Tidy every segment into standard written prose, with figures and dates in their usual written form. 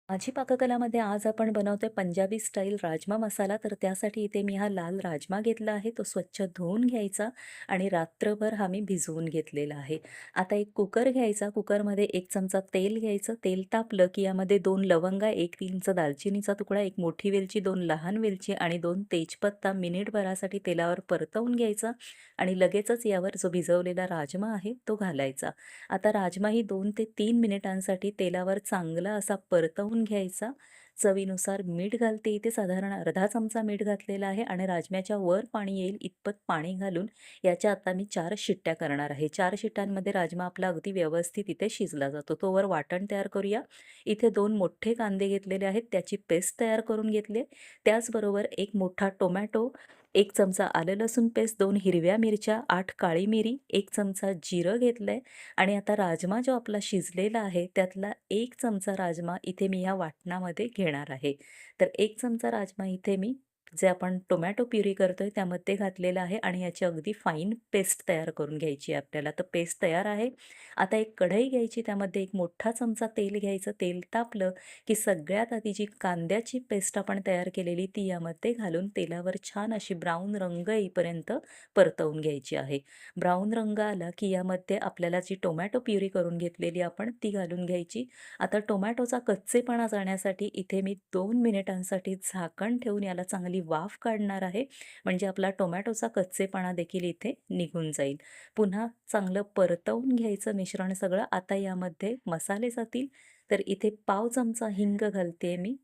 माझी पाककलामध्ये आज आपण बनवतोय पंजाबी स्टाईल राजमा मसाला. तर त्यासाठी इथे मी हा लाल राजमा घेतला आहे. तो स्वच्छ धुवून घ्यायचा आणि रात्रभर हा मी भिजवून घेतलेला आहे. आता एक कुकर घ्यायचा. कुकरमध्ये 1 चमचा तेल घ्यायचं. तेल तापलं की यामध्ये 2 लवंगा, 1 इंच दालचिनीचा तुकडा, 1 मोठी वेलची, 2 लहान वेलची आणि 2 तेजपत्ता मिनिटभरासाठी तेलावर परतवून घ्यायचा आणि लगेचच यावर जो भिजवलेला राजमा आहे तो घालायचा. आता राजमा ही 2 ते 3 मिनिटांसाठी तेलावर चांगला असा परतवून घ्यायचा. चवीनुसार मीठ घालते. इथे साधारण अर्धा चमचा मीठ घातलेला आहे आणि राजम्याच्या वर पाणी येईल इतपत पाणी घालून याच्या आता मी 4 शिट्ट्या करणार आहे. 4 शिट्ट्यांमध्ये राजमा आपला अगदी व्यवस्थित इथे शिजला जातो. तोवर वाटण तयार करूया. इथे 2 मोठे कांदे घेतलेले आहेत, त्याची पेस्ट तयार करून घेतली. त्याचबरोबर 1 मोठा टोमॅटो, 1 चमचा आलं लसूण पेस्ट, 2 हिरव्या मिरच्या, 8 काळी मिरी, 1 चमचा जिरं घेतलंय आणि आता राजमा जो आपला शिजलेला आहे त्यातला 1 चमचा राजमा इथे मी ह्या वाटणामध्ये घेणार आहे. तर 1 चमचा राजमा इथे मी जे आपण टोमॅटो प्युरी करतोय त्यामध्ये घातलेला आहे आणि याची अगदी फाईन पेस्ट तयार करून घ्यायची आहे आपल्याला. तर पेस्ट तयार आहे. आता एक कढई घ्यायची, त्यामध्ये 1 मोठा चमचा तेल घ्यायचं. तेल तापलं की सगळ्यात आधी जी कांद्याची पेस्ट आपण तयार केलेली ती यामध्ये घालून तेलावर छान अशी ब्राऊन रंग येईपर्यंत परतवून घ्यायची आहे. ब्राऊन रंग आला की यामध्ये आपल्याला जी टोमॅटो प्युरी करून घेतलेली आपण ती घालून घ्यायची. आता टोमॅटोचा कच्चेपणा जाण्यासाठी इथे मी 2 मिनिटांसाठी झाकण ठेवून याला चांगली वाफ काढणार आहे. म्हणजे आपला टोमॅटोचा कच्चेपणा देखील इथे निघून जाईल. पुन्हा चांगलं परतवून घ्यायचं मिश्रण सगळं. आता यामध्ये मसाले जातील. तर इथे पाव चमचा हिंग घालते मी.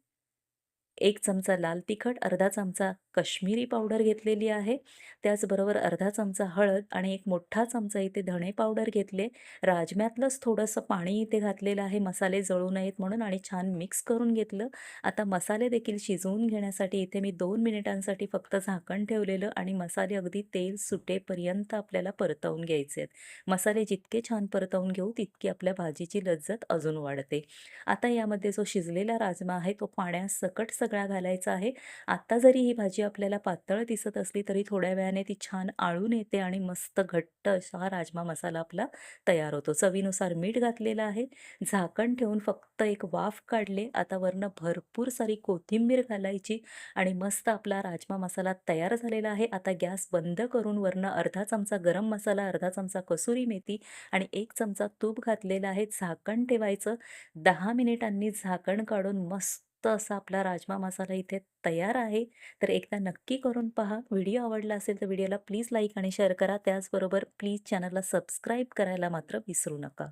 1 चमचा लाल तिखट, अर्धा चमचा काश्मीरी पावडर घेतलेली आहे. त्याचबरोबर अर्धा चमचा हळद आणि 1 मोठा चमचा इथे धणे पावडर घेतले. राजम्यातलंच थोडंसं पाणी इथे घातलेलं आहे मसाले जळू नयेत म्हणून आणि छान मिक्स करून घेतलं. आता मसाले देखील शिजवून घेण्यासाठी इथे मी 2 मिनिटांसाठी फक्त झाकण ठेवलेलं आणि मसाले अगदी तेल सुटेपर्यंत आपल्याला परतवून घ्यायचे आहेत. मसाले जितके छान परतवून घेऊ तितकी आपल्या भाजीची लज्जत अजून वाढते. आता यामध्ये जो शिजलेला राजमा आहे तो पाण्यासकट सगळा घालायचा आहे. आता जरी ही भाजी आपल्याला पातळ दिसत असली तरी थोड्या वेळाने ती छान आळून येते आणि मस्त घट्ट असा हा राजमा मसाला आपला तयार होतो. चवीनुसार मीठ घातलेलं आहे. झाकण ठेवून फक्त एक वाफ काढले. आता वरनं भरपूर सारी कोथिंबीर घालायची आणि मस्त आपला राजमा मसाला तयार झालेला आहे. आता गॅस बंद करून वरनं अर्धा चमचा गरम मसाला, अर्धा चमचा कसुरी मेथी आणि 1 चमचा तूप घातलेलं आहे. झाकण ठेवायचं. 10 मिनिटांनी झाकण काढून मस्त असा आपला राजमा मसाला इथे तयार आहे. तर एकदा नक्की करून पहा. व्हिडिओ आवडला असेल तर व्हिडिओला प्लीज लाईक आणि शेअर करा. त्याचबरोबर प्लीज चॅनलला सबस्क्राईब करायला मात्र विसरू नका.